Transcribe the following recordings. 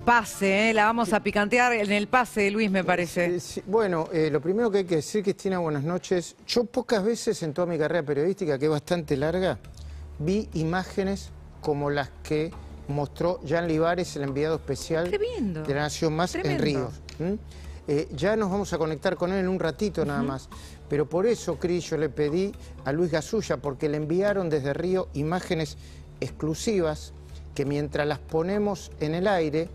pase, la vamos a picantear en el pase, Luis, me parece. Sí, bueno, lo primero que hay que decir, Cristina, buenas noches. Yo pocas veces en toda mi carrera periodística, que es bastante larga, vi imágenes como las que mostró Jan Libares, el enviado especial de la Nación Más en Río. Ya nos vamos a conectar con él en un ratito nada más. Pero por eso, Cris, yo le pedí a Luis Gasulla, porque le enviaron desde Río imágenes exclusivas que mientras las ponemos en el aire,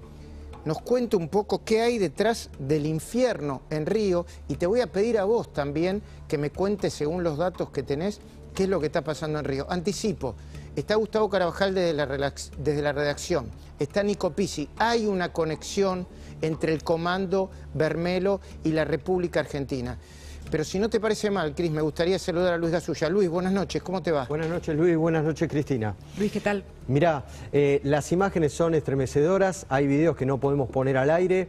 nos cuente un poco qué hay detrás del infierno en Río, y te voy a pedir a vos también que me cuentes, según los datos que tenés, qué es lo que está pasando en Río. Anticipo, está Gustavo Carabajal desde la redacción, está Nico Pizzi, hay una conexión entre el Comando Bermelo y la República Argentina. Pero si no te parece mal, Cris, me gustaría saludar a Luis Gasulla. Luis, buenas noches, ¿cómo te va? Buenas noches, Luis, buenas noches, Cristina. Luis, ¿qué tal? Mirá, las imágenes son estremecedoras, hay videos que no podemos poner al aire,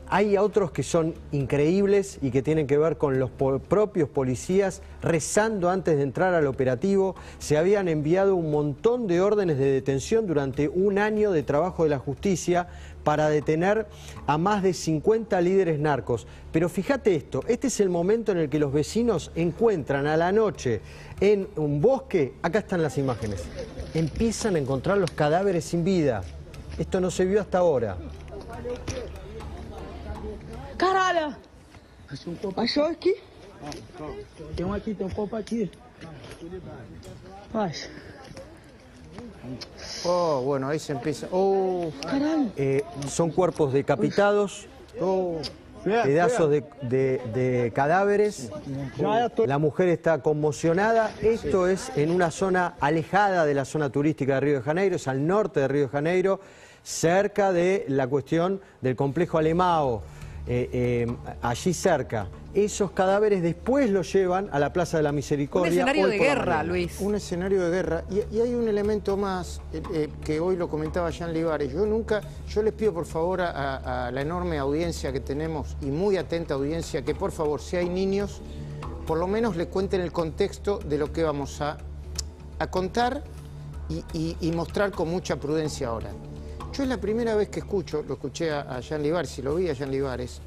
hay otros que son increíbles y que tienen que ver con los propios policías rezando antes de entrar al operativo. Se habían enviado un montón de órdenes de detención durante un año de trabajo de la justicia para detener a más de 50 líderes narcos. Pero fíjate esto, este es el momento en el que los vecinos encuentran a la noche en un bosque, acá están las imágenes, empiezan a encontrar los cadáveres sin vida. Esto no se vio hasta ahora. Caralho! Achou aqui? Tem aqui, tem copo aqui. Faz. Oh, bueno, ahí se empieza. Oh, son cuerpos decapitados, pedazos de cadáveres. La mujer está conmocionada. Esto es en una zona alejada de la zona turística de Río de Janeiro, es al norte de Río de Janeiro, cerca de la cuestión del complejo Alemão. Allí cerca. Esos cadáveres después los llevan a la Plaza de la Misericordia. Un escenario de guerra, Luis. Un escenario de guerra. Y hay un elemento más que hoy lo comentaba Jan Libares. Yo les pido por favor a la enorme audiencia que tenemos, y muy atenta audiencia, que por favor, si hay niños, por lo menos le cuenten el contexto de lo que vamos a contar y mostrar con mucha prudencia ahora. Yo es la primera vez que lo escuché a Jan Libares, y lo vi a Jan Libares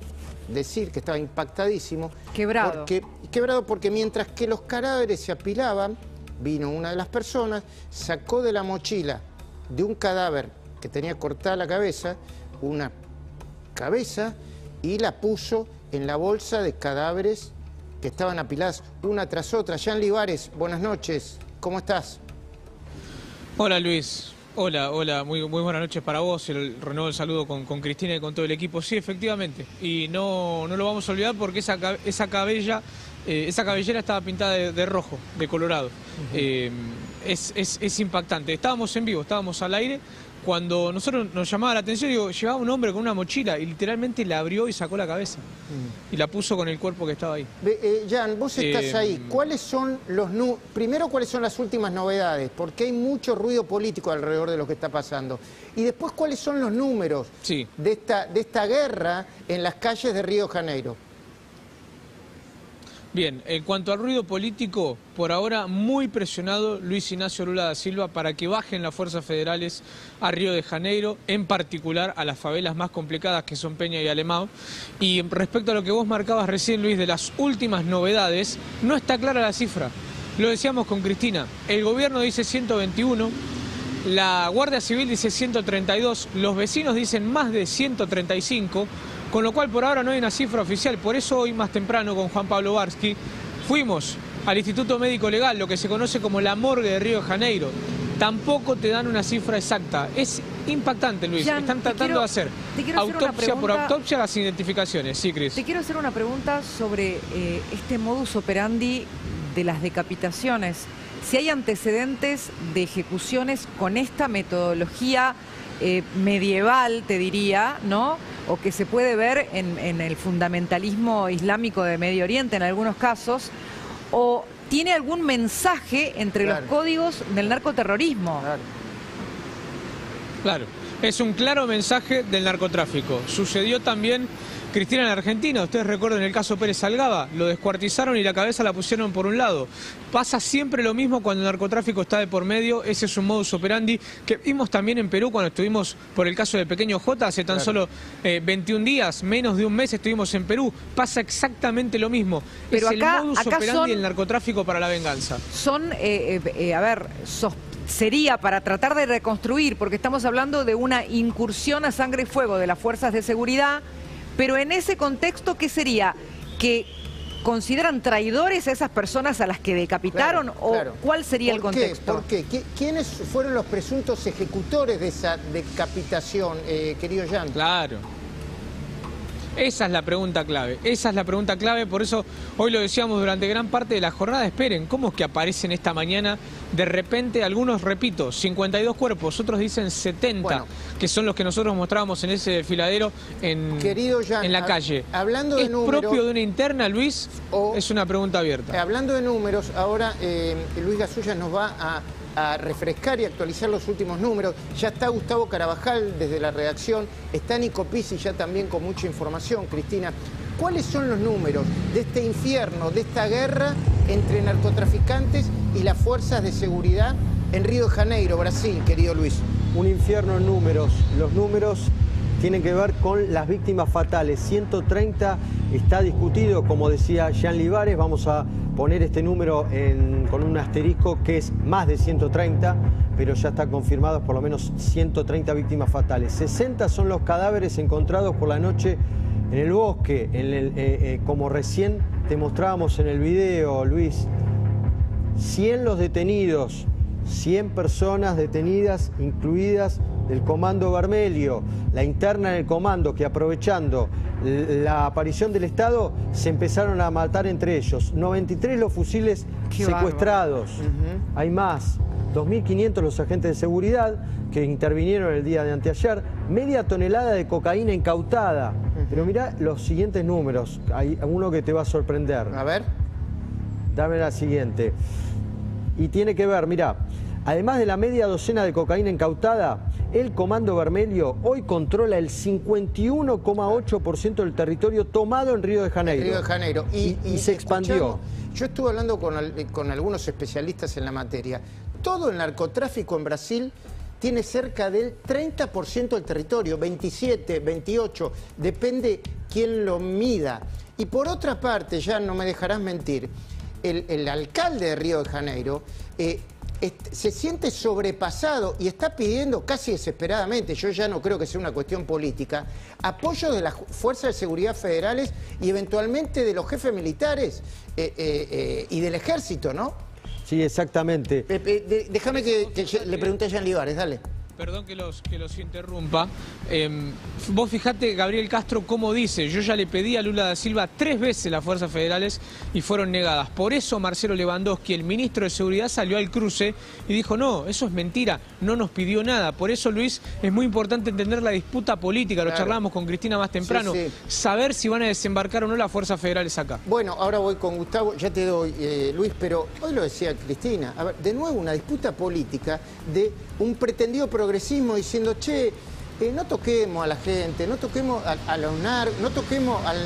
decir que estaba impactadísimo. Quebrado. Quebrado porque mientras que los cadáveres se apilaban, vino una de las personas, sacó de la mochila de un cadáver que tenía cortada la cabeza, una cabeza, y la puso en la bolsa de cadáveres que estaban apiladas una tras otra. Jan Libares, buenas noches, ¿cómo estás? Hola Luis. Hola, muy buenas noches para vos, renuevo el saludo con Cristina y con todo el equipo. Sí, efectivamente, y no lo vamos a olvidar porque esa cabellera estaba pintada de rojo, de colorado. Es impactante. Estábamos en vivo, estábamos al aire, cuando nosotros nos llamaba la atención, llevaba un hombre con una mochila y literalmente la abrió y sacó la cabeza y la puso con el cuerpo que estaba ahí. Jan, vos estás ahí. ¿Cuáles son primero, cuáles son las últimas novedades? Porque hay mucho ruido político alrededor de lo que está pasando. Y después, ¿cuáles son los números de esta guerra en las calles de Río de Janeiro? Bien, en cuanto al ruido político, por ahora muy presionado Luis Ignacio Lula da Silva para que bajen las fuerzas federales a Río de Janeiro, en particular a las favelas más complicadas que son Peña y Alemão. Y respecto a lo que vos marcabas recién, Luis, de las últimas novedades, no está clara la cifra. Lo decíamos con Cristina, el gobierno dice 121, la Guardia Civil dice 132, los vecinos dicen más de 135, con lo cual por ahora no hay una cifra oficial. Por eso hoy más temprano con Juan Pablo Barsky fuimos al Instituto Médico Legal, lo que se conoce como la morgue de Río de Janeiro. Tampoco te dan una cifra exacta. Es impactante, Luis. Jan, están tratando de hacer autopsia por autopsia las identificaciones. Sí, Cris. Te quiero hacer una pregunta sobre este modus operandi de las decapitaciones. Si hay antecedentes de ejecuciones con esta metodología medieval, te diría, ¿no? O que se puede ver en el fundamentalismo islámico de Medio Oriente en algunos casos, o tiene algún mensaje entre los códigos del narcoterrorismo. Claro. Es un claro mensaje del narcotráfico. Sucedió también, Cristina, en Argentina. Ustedes recuerdan el caso Pérez Salgaba. Lo descuartizaron y la cabeza la pusieron por un lado. Pasa siempre lo mismo cuando el narcotráfico está de por medio. Ese es un modus operandi que vimos también en Perú cuando estuvimos por el caso de Pequeño J. Hace tan solo 21 días, menos de un mes estuvimos en Perú. Pasa exactamente lo mismo. Pero es acá, el modus operandi del narcotráfico para la venganza. Sería para tratar de reconstruir, porque estamos hablando de una incursión a sangre y fuego de las fuerzas de seguridad, pero en ese contexto, ¿qué sería? ¿Que consideran traidores a esas personas a las que decapitaron? Claro. ¿Cuál sería el contexto? ¿Por qué? ¿Quiénes fueron los presuntos ejecutores de esa decapitación, querido Jan? Claro. Esa es la pregunta clave, por eso hoy lo decíamos durante gran parte de la jornada. Esperen, ¿cómo es que aparecen esta mañana de repente algunos, repito, 52 cuerpos, otros dicen 70, bueno, que son los que nosotros mostrábamos en ese desfiladero en la calle? Hablando de números, ¿es propio de una interna, Luis? Es una pregunta abierta. Hablando de números, ahora Luis Gasulla nos va a refrescar y actualizar los últimos números. Ya está Gustavo Carabajal desde la redacción, está Nico Pizzi ya también con mucha información. Cristina, ¿cuáles son los números de este infierno, de esta guerra entre narcotraficantes y las fuerzas de seguridad en Río de Janeiro, Brasil, querido Luis? Un infierno en números. Los números tienen que ver con las víctimas fatales. 130 está discutido, como decía Jean Libares. Vamos a poner este número con un asterisco que es más de 130, pero ya está confirmado por lo menos 130 víctimas fatales. 60 son los cadáveres encontrados por la noche en el bosque, como recién te mostrábamos en el video, Luis. 100 los detenidos, 100 personas detenidas, incluidas del Comando Vermelho, la interna en el comando, que aprovechando la aparición del Estado se empezaron a matar entre ellos. 93 los fusiles secuestrados. Hay más. 2.500 los agentes de seguridad que intervinieron el día de anteayer. Media tonelada de cocaína incautada. Pero mirá los siguientes números. Hay uno que te va a sorprender. A ver. Dame la siguiente. Y tiene que ver, mirá, además de la media docena de cocaína incautada, el Comando Vermelho hoy controla el 51,8% del territorio tomado en Río de Janeiro. Río de Janeiro. Y se expandió. Yo estuve hablando con algunos especialistas en la materia. Todo el narcotráfico en Brasil tiene cerca del 30% del territorio, 27, 28, depende quién lo mida. Y por otra parte, ya no me dejarás mentir, el alcalde de Río de Janeiro se siente sobrepasado y está pidiendo casi desesperadamente, yo ya no creo que sea una cuestión política, apoyo de las fuerzas de seguridad federales y eventualmente de los jefes militares y del ejército, ¿no? Sí, exactamente. Déjame que le pregunte a Jean Libares, dale. Perdón que los interrumpa. Vos fijate, Gabriel Castro, cómo dice: yo ya le pedí a Lula da Silva 3 veces las fuerzas federales y fueron negadas. Por eso Marcelo Lewandowski, el ministro de Seguridad, salió al cruce y dijo: no, eso es mentira, no nos pidió nada. Por eso, Luis, es muy importante entender la disputa política. Lo charlamos con Cristina más temprano. Sí, sí. Saber si van a desembarcar o no las fuerzas federales acá. Bueno, ahora voy con Gustavo, ya te doy, Luis, pero hoy lo decía Cristina. A ver, de nuevo una disputa política de un pretendido progresismo diciendo: che, no toquemos a la gente, no toquemos a los narcos, no toquemos al...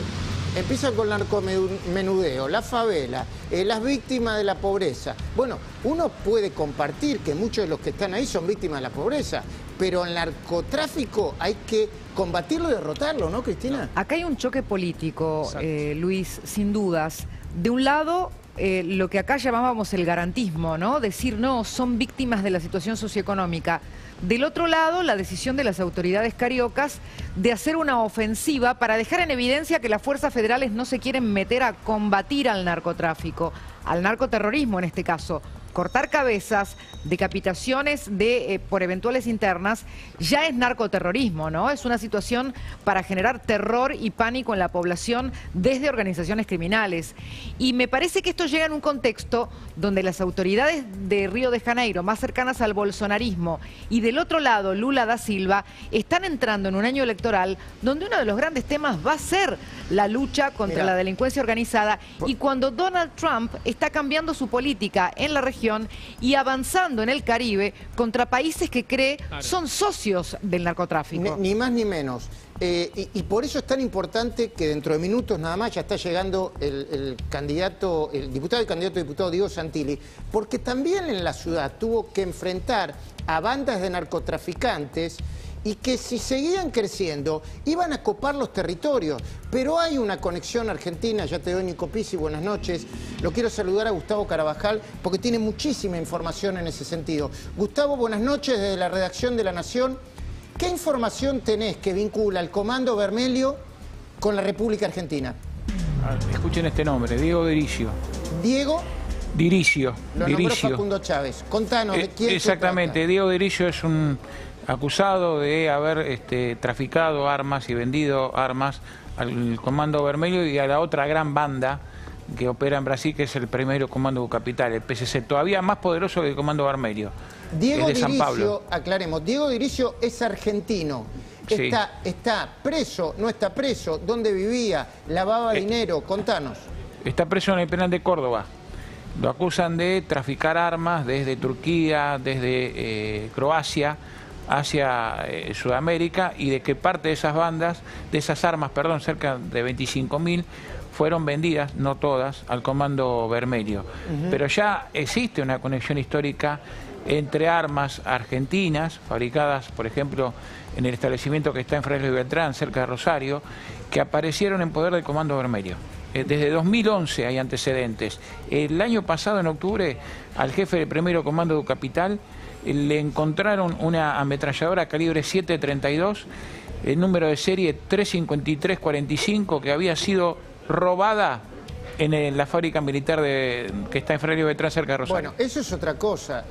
Empiezan con el narcomenudeo, la favela, las víctimas de la pobreza. Bueno, uno puede compartir que muchos de los que están ahí son víctimas de la pobreza, pero el narcotráfico hay que combatirlo y derrotarlo, ¿no, Cristina? Acá hay un choque político, Luis, sin dudas. De un lado, lo que acá llamábamos el garantismo, ¿no? Decir, no, son víctimas de la situación socioeconómica. Del otro lado, la decisión de las autoridades cariocas de hacer una ofensiva para dejar en evidencia que las fuerzas federales no se quieren meter a combatir al narcotráfico, al narcoterrorismo en este caso. Cortar cabezas, decapitaciones por eventuales internas, ya es narcoterrorismo, ¿no? Es una situación para generar terror y pánico en la población desde organizaciones criminales. Y me parece que esto llega en un contexto donde las autoridades de Río de Janeiro, más cercanas al bolsonarismo, y del otro lado, Lula da Silva, están entrando en un año electoral donde uno de los grandes temas va a ser la lucha contra la delincuencia organizada. Y cuando Donald Trump está cambiando su política en la región, región y avanzando en el Caribe contra países que cree son socios del narcotráfico. Ni más ni menos. Y por eso es tan importante que dentro de minutos nada más ya está llegando el diputado y candidato a diputado Diego Santilli, porque también en la ciudad tuvo que enfrentar a bandas de narcotraficantes y que si seguían creciendo iban a copar los territorios. Pero hay una conexión argentina. Ya te doy, Nico Pizzi, buenas noches. Lo quiero saludar a Gustavo Carabajal porque tiene muchísima información en ese sentido. Gustavo, buenas noches desde la redacción de La Nación. ¿Qué información tenés que vincula al Comando Vermelho con la República Argentina? Escuchen este nombre, Diego Diricio. Diego Diricio. Lo nombró Facundo Chávez. Contanos, ¿de quién exactamente, se trata? Diego Diricio es un acusado de haber traficado armas y vendido armas al Comando Vermelho y a la otra gran banda que opera en Brasil, que es el Primeiro Comando Capital, el PCC, todavía más poderoso que el Comando Vermelho. Diego es de San Pablo. Diricio, aclaremos, Diego Diricio es argentino. Sí. Está preso, no está preso, ¿dónde vivía? ¿Lavaba dinero? Contanos. Está preso en el penal de Córdoba. Lo acusan de traficar armas desde Turquía, desde Croacia, hacia Sudamérica, y de que parte de esas bandas, de esas armas, perdón, cerca de 25.000, fueron vendidas, no todas, al Comando Vermelho. Pero ya existe una conexión histórica entre armas argentinas, fabricadas, por ejemplo, en el establecimiento que está en Fresno y Beltrán, cerca de Rosario, que aparecieron en poder del Comando Vermelho. Desde 2011 hay antecedentes. El año pasado, en octubre, al jefe del Primero Comando Capital le encontraron una ametralladora calibre 7.32, el número de serie 35345, que había sido robada en la fábrica militar que está en Fresno y Beltrán, cerca de Rosario. Bueno, eso es otra cosa,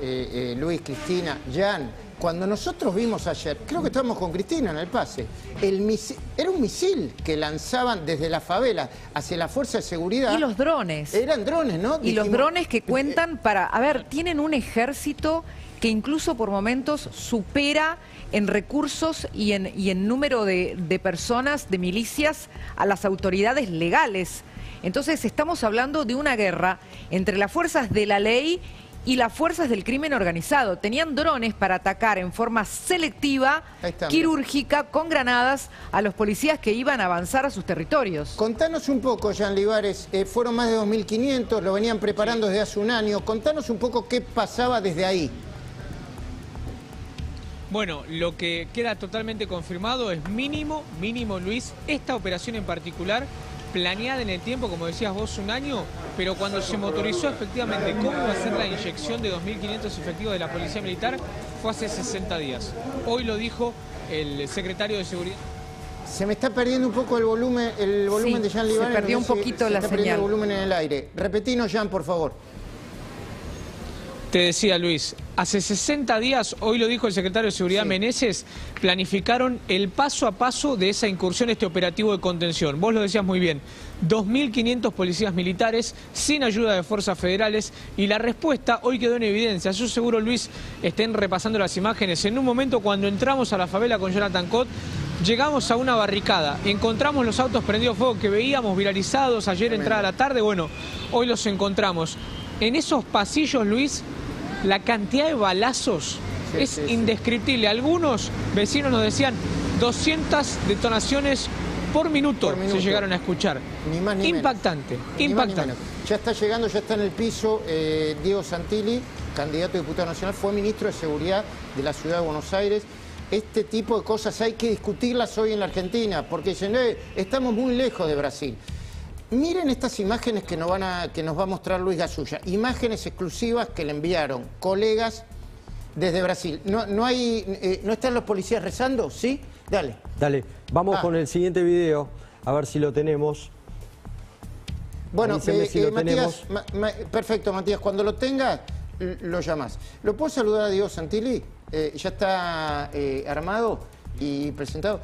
Luis, Cristina, Jan. Cuando nosotros vimos ayer, creo que estábamos con Cristina en el pase, era un misil que lanzaban desde la favela hacia la fuerza de seguridad. Y los drones. Eran drones, ¿no? Y los drones que cuentan para... A ver, tienen un ejército que incluso por momentos supera en recursos y en número de personas, de milicias, a las autoridades legales. Entonces estamos hablando de una guerra entre las fuerzas de la ley y las fuerzas del crimen organizado. Tenían drones para atacar en forma selectiva, quirúrgica, con granadas, a los policías que iban a avanzar a sus territorios. Contanos un poco, Jan Libares, fueron más de 2.500, lo venían preparando desde hace un año. Contanos un poco qué pasaba desde ahí. Bueno, lo que queda totalmente confirmado es mínimo, Luis, esta operación en particular, planeada en el tiempo, como decías vos, un año, pero cuando se motorizó efectivamente cómo iba a ser la inyección de 2.500 efectivos de la Policía Militar, fue hace 60 días. Hoy lo dijo el secretario de Seguridad. Se me está perdiendo un poco el volumen Sí, de Jan Libares. se perdió un poquito la Se está perdiendo señal. el volumen en el aire. Repetinos, Jan, por favor. Te decía, Luis, hace 60 días, hoy lo dijo el secretario de Seguridad Meneses, planificaron el paso a paso de esa incursión, este operativo de contención. Vos lo decías muy bien, 2.500 policías militares sin ayuda de fuerzas federales, y la respuesta hoy quedó en evidencia. Yo seguro, Luis, estén repasando las imágenes. En un momento, cuando entramos a la favela con Jonathan Cot, llegamos a una barricada, encontramos los autos prendidos fuego que veíamos viralizados ayer entrada la tarde. Bueno, hoy los encontramos. En esos pasillos, Luis, la cantidad de balazos es indescriptible. Algunos vecinos nos decían 200 detonaciones por minuto se llegaron a escuchar. Ni más ni impactante, menos. impactante. Ni más ni menos. Ya está llegando, ya está en el piso Diego Santilli, candidato a diputado nacional, fue ministro de Seguridad de la Ciudad de Buenos Aires. Este tipo de cosas hay que discutirlas hoy en la Argentina, porque dicen, estamos muy lejos de Brasil. Miren estas imágenes que nos va a mostrar Luis Gasulla, imágenes exclusivas que le enviaron colegas desde Brasil. ¿No están los policías rezando? ¿Sí? Dale. Dale, vamos con el siguiente video, a ver si lo tenemos. Bueno, si lo Matías, perfecto, Matías, cuando lo tengas, lo llamas. ¿Lo puedo saludar a Diego Santilli? Ya está armado y presentado.